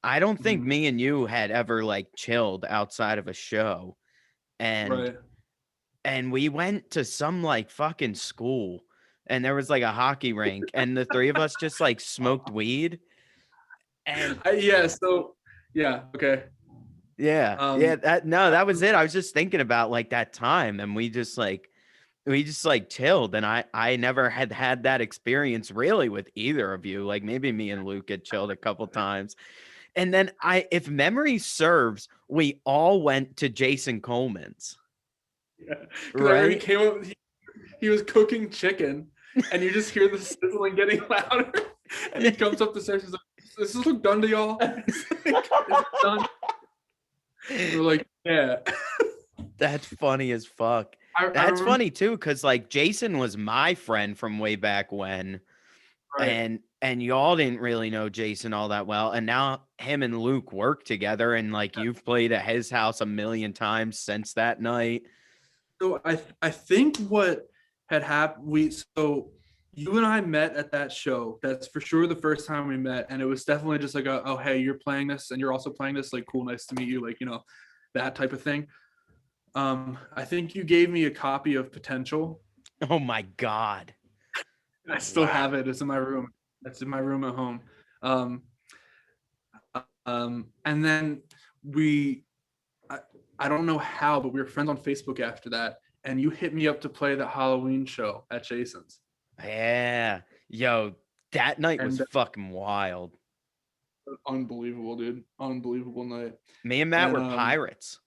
I don't think me and you had ever like chilled outside of a show. And we went to some like fucking school, and there was like a hockey rink, and the 3 of us just like smoked weed. And Okay. Yeah. Yeah. That was it. I was just thinking about like that time, and we just like chilled, and I never had that experience really with either of you. Like maybe me and Luke had chilled a couple times. And then if memory serves, we all went to Jason Coleman's. Yeah. Because I remember he Right? came up, he was cooking chicken, and you just hear the sizzling getting louder. And he comes up the stairs. He's like, "Does this look done to y'all? Is it done?" We're like, "Yeah." That's funny as fuck. I That's remember, funny too, because like Jason was my friend from way back when. right. And y'all didn't really know Jason all that well, and now him and Luke work together, and like you've played at his house a million times since that night. So I think what had happened, so you and I met at that show. That's for sure the first time we met, and it was definitely just like oh hey, you're playing this and you're also playing this, like cool, nice to meet you, like that type of thing. I think you gave me a copy of Potential. Oh my god. I still Wow. have it. It's in my room. It's in my room at home. And then I don't know how, but we were friends on Facebook after that, and you hit me up to play the Halloween show at Jason's. Yeah. Yo, that night was And fucking wild. unbelievable, dude. Unbelievable night. Me and Matt And, were pirates.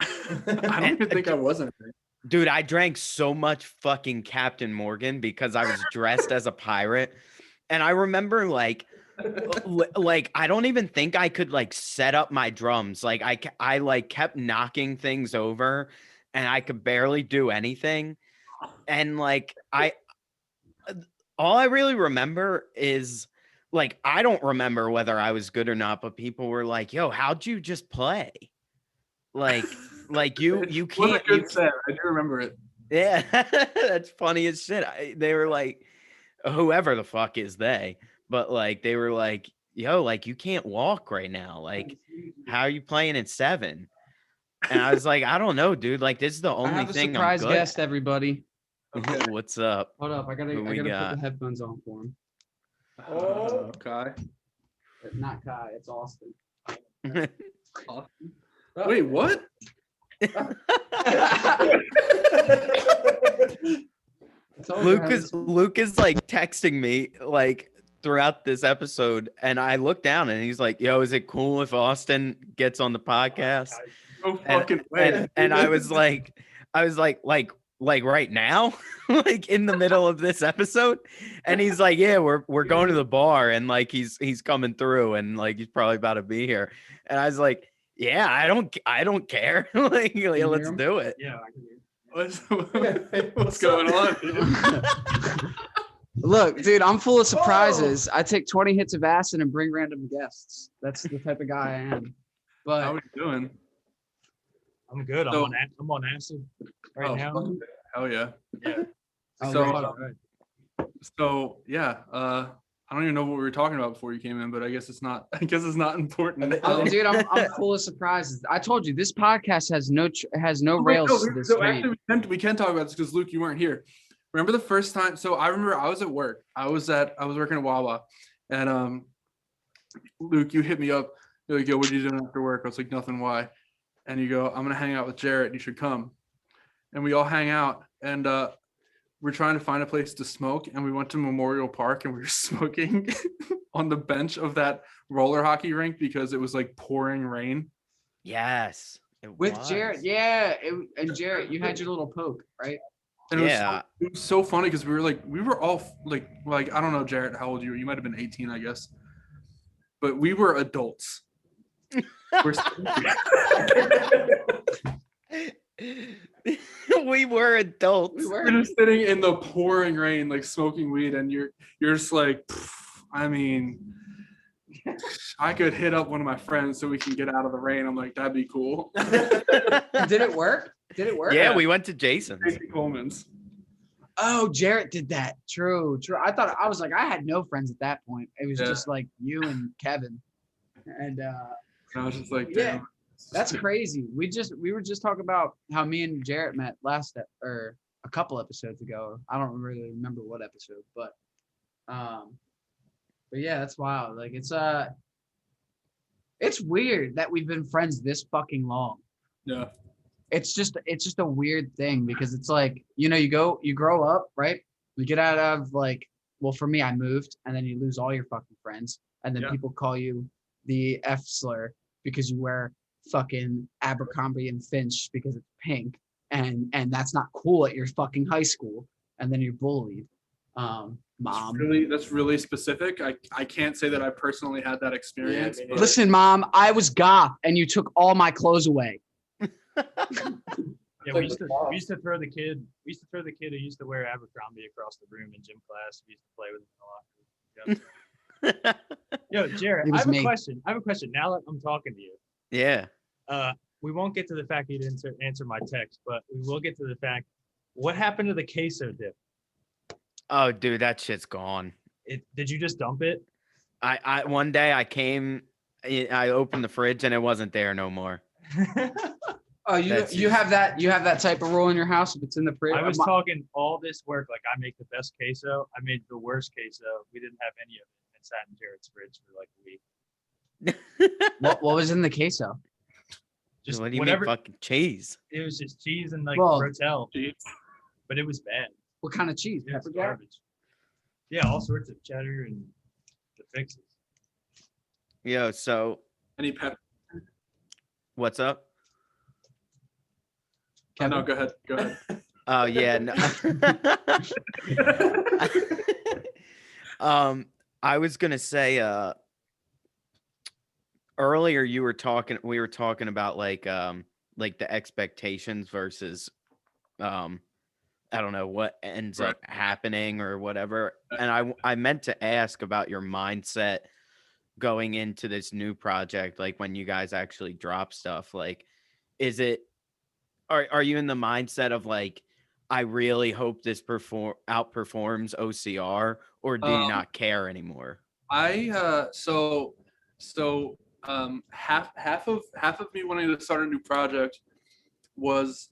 I don't even think I was anything. Dude, I drank so much fucking Captain Morgan because I was dressed as a pirate. And I remember like I don't even think I could like set up my drums. Like I like kept knocking things over, and I could barely do anything. And like all I really remember is like I don't remember whether I was good or not, but people were like, "Yo, how'd you just play?" Like you What a can't good set. I do remember it. yeah, that's funny as shit. They were like, whoever the fuck is they, but like they were like, yo, like you can't walk right now. Like, how are you playing at 7? And I was like, I don't know, dude. Like, this is the I only have a thing I'm surprise good guest, at. everybody. Okay. What's up? Hold up, I gotta Who we put got? the headphones on for him. Okay. Not Kai, it's Austin. Wait, what? Luke is like texting me like throughout this episode, and I look down and he's like, yo, is it cool if Austin gets on the podcast? No fucking way. And I was like right now, like in the middle of this episode. And he's like, yeah, we're going to the bar, and like he's coming through, and like he's probably about to be here. And I was like, yeah, I don't care. like let's do it. Yeah, I can hear. What's going on, dude? Look, dude, I'm full of surprises. I take 20 hits of acid and bring random guests. That's the type of guy I am. How are But you doing? I'm good. So- I'm on acid right now. fuck. Hell yeah. Yeah. oh, So- right. So yeah, I don't even know what we were talking about before you came in, but I guess it's not. I guess it's not important. Dude, I'm full of surprises. I told you this podcast has no rails to this So train. actually, we can talk about this because Luke, you weren't here. Remember the first time? So I remember I was at work. I was working at Wawa, and Luke, you hit me up. You're like, "Yo, what are you doing after work?" I was like, "Nothing. Why?" And you go, "I'm gonna hang out with Jarrett. You should come." And we all hang out, and we're trying to find a place to smoke, and we went to Memorial Park, and we were smoking on the bench of that roller hockey rink because it was like pouring rain. Yes. It With was. Jarrett, yeah. And Jarrett, you had your little poke, right? And Yeah. it was so funny because we were all like I don't know, Jarrett, how old you were? You might have been 18, I guess. But we were adults. We were adults. We We're were. just sitting in the pouring rain, like smoking weed, and you're just like, I mean, I could hit up one of my friends so we can get out of the rain. I'm like, that'd be cool. Did it work? Did it work? Yeah, we went to Jason's. Tracy Coleman's. Oh, Jarrett did that. True. I was like, I had no friends at that point. It was Yeah. just like you and Kevin. And And I was just like, Yeah. damn. that's crazy. We were just talking about how me and Jarrett met or a couple episodes ago. I don't really remember what episode, but yeah, that's wild. Like it's It's weird that we've been friends this fucking long. Yeah. It's just a weird thing because it's like, you know, you grow up, right? You get out of like, well, for me, I moved and then you lose all your fucking friends. And then Yeah. people call you the F slur because you wear fucking Abercrombie and Finch because it's pink. And that's not cool at your fucking high school. And then you're bullied. Mom. That's really specific. I can't say that I personally had that experience. me but- neither. Listen, Mom, I was goth and you took all my clothes away. Yeah, Like we used with to moms. we used to throw the kid who used to wear Abercrombie across the room in gym class. We used to play with him in the locker room. Yo, Jared, It I was have me. a question. I have a question. Now that I'm talking to you, Yeah. we won't get to the fact you didn't answer my text, but we will get to the fact what happened to the queso dip. Oh, dude, that shit's gone. Did you just dump it? I one day I opened the fridge and it wasn't there no more. Oh, That's you have that type of rule in your house if it's in the fridge. I was talking all this work like I make the best queso. I made the worst queso. We didn't have any of it. It sat in Jared's fridge for like a week. What was in the queso? Just What do you whatever. mean fucking cheese? It was just cheese and like Well, rotel, Cheese. but it was bad. What kind of cheese? It was Pepper jack? garbage. Yeah, all sorts of cheddar and the fixes. Yo, so Any pep? what's up? Oh, no, Kevin? go ahead. Go ahead. Oh yeah. No. I was gonna say earlier we were talking about like the expectations versus I don't know what ends Right. up happening or whatever. And I meant to ask about your mindset going into this new project, like when you guys actually drop stuff. Like, are you in the mindset of like, I really hope this outperforms OCR, or do you not care anymore? Half of me wanting to start a new project was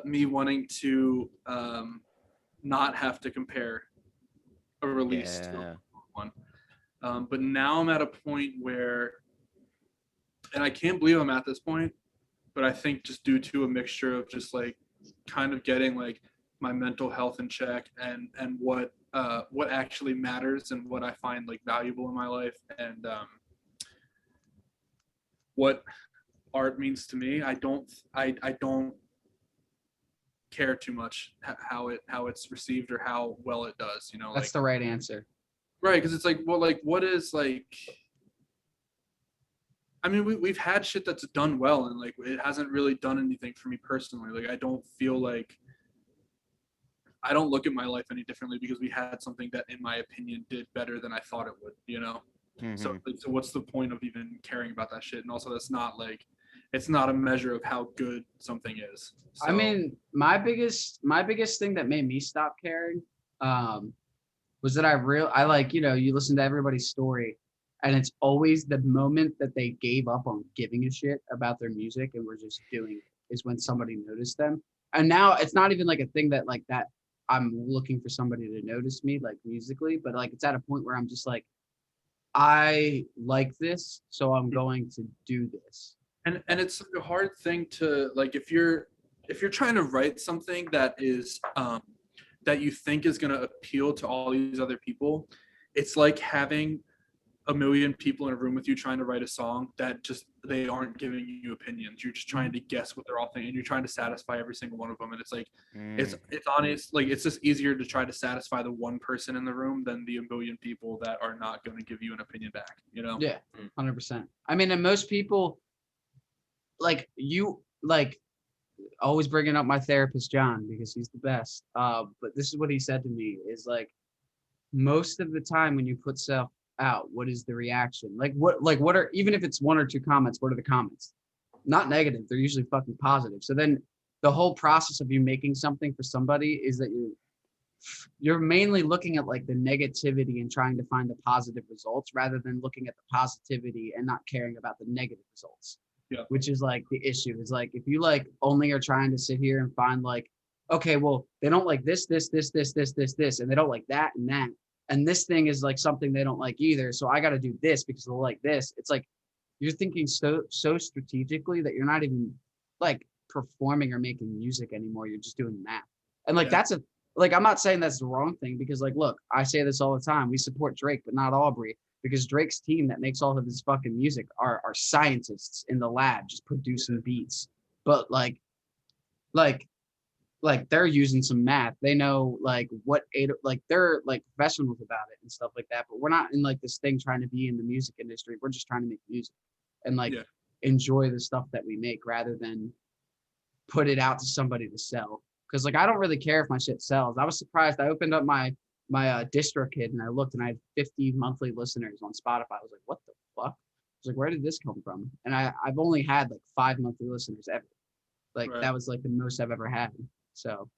me wanting to not have to compare a release to Yeah. one. But now I'm at a point where, and I can't believe I'm at this point, but I think just due to a mixture of just like kind of getting like my mental health in check and what actually matters and what I find like valuable in my life and what art means to me. I don't care too much how it's received or how well it does, you know. That's like, the right answer. right, because it's like, well, like what is like, I mean, we've had shit that's done well and like it hasn't really done anything for me personally. Like I don't feel like, I don't look at my life any differently because we had something that in my opinion did better than I thought it would, you know. So Mhm. so what's the point of even caring about that shit? And also that's not like, it's not a measure of how good something is. I So- mean, my biggest thing that made me stop caring was that I like, you know, you listen to everybody's story and it's always the moment that they gave up on giving a shit about their music and were just doing it is when somebody noticed them. And now it's not even like a thing that like that I'm looking for somebody to notice me like musically, but like it's at a point where I'm just like, I like this, so I'm going to do this. And it's like a hard thing to like, if you're trying to write something that is that you think is going to appeal to all these other people, it's like having a million people in a room with you trying to write a song that just, they aren't giving you opinions. You're just trying to guess what they're all thinking and you're trying to satisfy every single one of them. And it's like, it's honest, like it's just easier to try to satisfy the one person in the room than the a million people that are not going to give you an opinion back, you know? Yeah, 100%. I mean, and most people, like you, like always bringing up my therapist, John, because he's the best. But this is what he said to me is like, most of the time when you put stuff out, what is the reaction? Like what are, even if it's one or two comments, what are the comments? Not negative. They're usually fucking positive. So then the whole process of you making something for somebody is that you're mainly looking at like the negativity and trying to find the positive results rather than looking at the positivity and not caring about the negative results. Yeah. Which is like the issue is like, if you like only are trying to sit here and find like, okay, well, they don't like this, and they don't like that and that. And this thing is like something they don't like either. So I got to do this because they'll like this. It's like, you're thinking so strategically that you're not even like performing or making music anymore. You're just doing math. And like Yeah. that's a like I'm not saying that's the wrong thing because like look, I say this all the time. We support Drake, but not Aubrey because Drake's team that makes all of his fucking music are scientists in the lab just producing beats. But like like they're using some math. They know like what eight like they're like professionals about it and stuff like that. But we're not in like this thing trying to be in the music industry. We're just trying to make music and like Yeah. enjoy the stuff that we make rather than put it out to somebody to sell. Because like I don't really care if my shit sells. I was surprised. I opened up my DistroKid and I looked and I had 50 monthly listeners on Spotify. I was like, what the fuck? I was like, where did this come from? And I've only had like 5 monthly listeners ever. Like Right. that was like the most I've ever had. So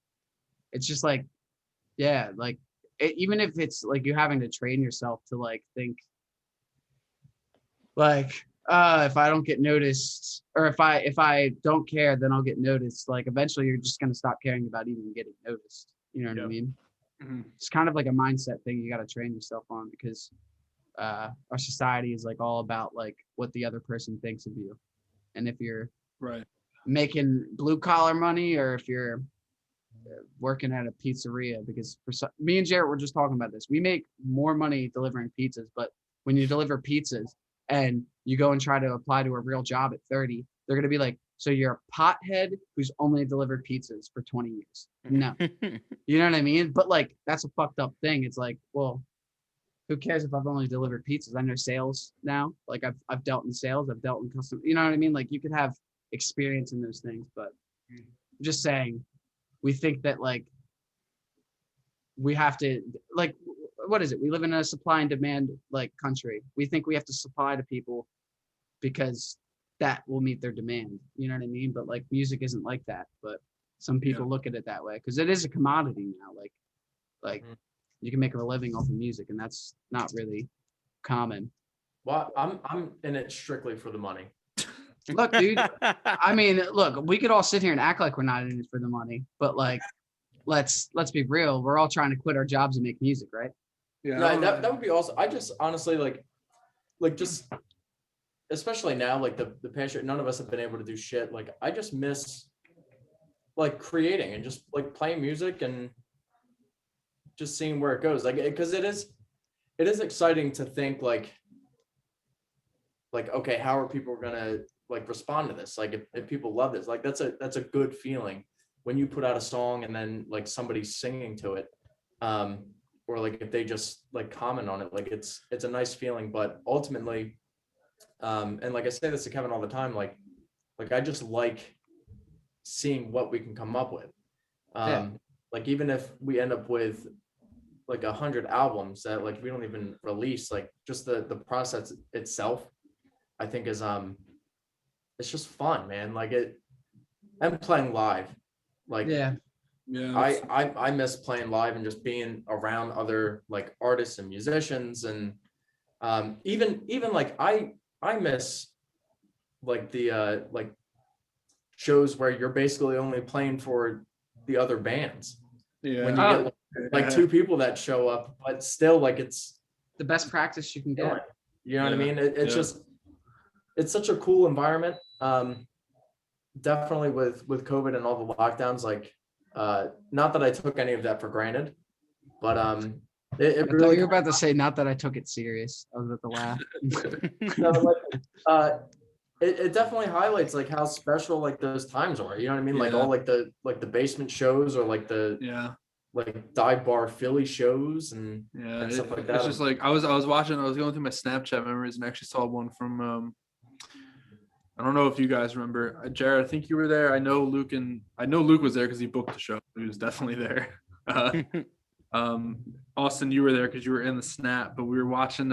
it's just like, yeah, like even if it's like you having to train yourself to like think like if I don't get noticed or if I don't care, then I'll get noticed. Like eventually you're just gonna stop caring about even getting noticed. You know what I Yep. mean? Mhm. It's kind of like a mindset thing you got to train yourself on because our society is like all about like what the other person thinks of you. And if you're Right. making blue collar money or if you're working at a pizzeria, because me and Jarrett were just talking about this. We make more money delivering pizzas, but when you deliver pizzas and you go and try to apply to a real job at 30, they're going to be like, so you're a pothead who's only delivered pizzas for 20 years. No, you know what I mean? But like, that's a fucked up thing. It's like, well, who cares if I've only delivered pizzas? I know sales now. Like I've dealt in sales, I've dealt in custom, you know what I mean? Like you could have experience in those things, but I'm just saying, we think that like we have to like what is it? We live in a supply and demand like country. We think we have to supply to people because that will meet their demand. You know what I mean? But like music isn't like that. But some people look at it that way because it is a commodity now. Like you can make a living off of music, and that's not really common. Well, I'm in it strictly for the money. Look, dude. I mean, look, we could all sit here and act like we're not in it for the money, but like, let's be real. We're all trying to quit our jobs and make music, right? Yeah. Yeah, that would be awesome. I just honestly like just especially now, like the past year, none of us have been able to do shit. Like I just miss like creating and just like playing music and just seeing where it goes. Like because it is exciting to think like okay, how are people gonna like respond to this? Like if people love this, like that's a good feeling when you put out a song and then like somebody's singing to it. Or like if they just like comment on it, like it's a nice feeling. But ultimately, and like I say this to Kevin all the time, like I just like seeing what we can come up with. Like even if we end up with like 100 albums that like we don't even release, like just the process itself, I think is it's just fun, man. Like and playing live, like Yeah. I miss playing live and just being around other like artists and musicians and even like I miss like the like shows where you're basically only playing for the other bands. Yeah. When you get like 2 people that show up, but still like it's the best practice you can get. You know what I mean? It's just it's such a cool environment. Definitely with COVID and all the lockdowns, like not that I took any of that for granted, but it I really thought you were about to say not that I took it serious. I was about to laugh. no, like, it definitely highlights like how special like those times are. You know what I mean? Like all like the basement shows or like the like dive bar Philly shows and stuff like that. It's just like I was going through my Snapchat memories and actually saw one from I don't know if you guys remember, Jared. I think you were there. I know Luke was there because he booked the show. He was definitely there. Austin, you were there because you were in the Snap. But we were watching.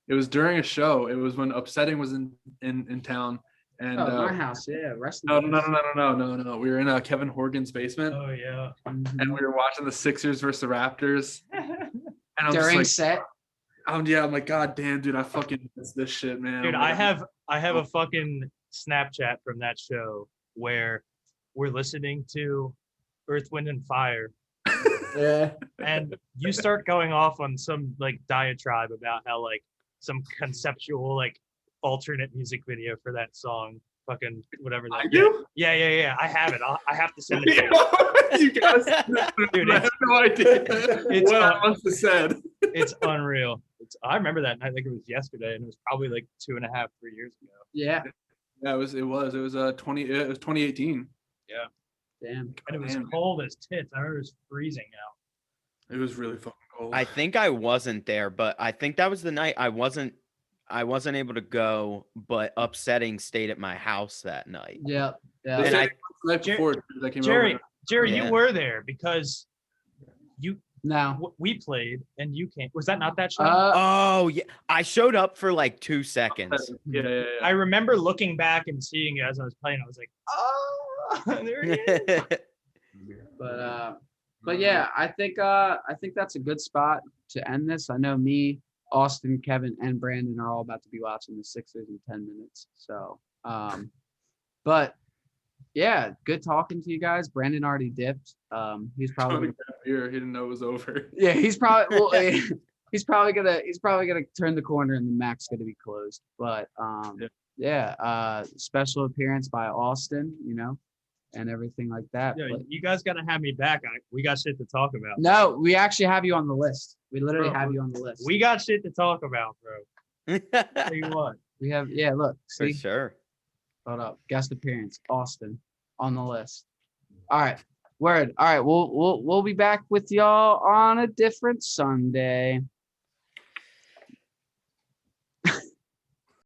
It was during a show. It was when Upsetting was in town. And my house, yeah. No. We were in Kevin Horgan's basement. Oh yeah. And we were watching the Sixers versus the Raptors. And I'm during just like, set. I'm like, God damn, dude, I fucking miss this shit, man. Dude, Like, I have a fucking Snapchat from that show where we're listening to Earth, Wind, and Fire. Yeah. And you start going off on some like diatribe about how like some conceptual like alternate music video for that song. Fucking whatever that. I do? Yeah. I have it. I have to send it to you. You guys, dude, I have no idea it's what I must have said. It's unreal. I remember that night like it was yesterday, and it was probably like 2.5, 3 years ago. Yeah. Yeah, it was 2018. Damn. And it was Man. cold as tits. I remember it was freezing out. It was really fucking cold. I think I wasn't there, but I think that was the night I wasn't able to go, but upsetting stayed at my house that night. Yeah. They Yeah. And said I- it was the night before that came Jerry, over. Jerry, Yeah. you were there because No. we played and you came. Was that not that show? Oh yeah, I showed up for like 2 seconds. Yeah. I remember looking back and seeing you as I was playing. I was like, oh, there he is. But yeah, I think that's a good spot to end this. I know me, Austin, Kevin, and Brandon are all about to be watching the Sixers in 10 minutes. So, but yeah, good talking to you guys. Brandon already dipped. He's probably Tony got beer. He didn't know it was over. yeah, he's probably well, he's probably gonna turn the corner and the Mac's gonna be closed. But special appearance by Austin, and everything like that. Yeah, But you guys got to have me back. We got shit to talk about. no, we actually have you on the list. We literally Bro, have you on the list. We got shit to talk about, bro. Tell you what. We have look, For see, sure. hold up, guest appearance, Austin, on the list. All right, word. All right, we'll be back with y'all on a different Sunday.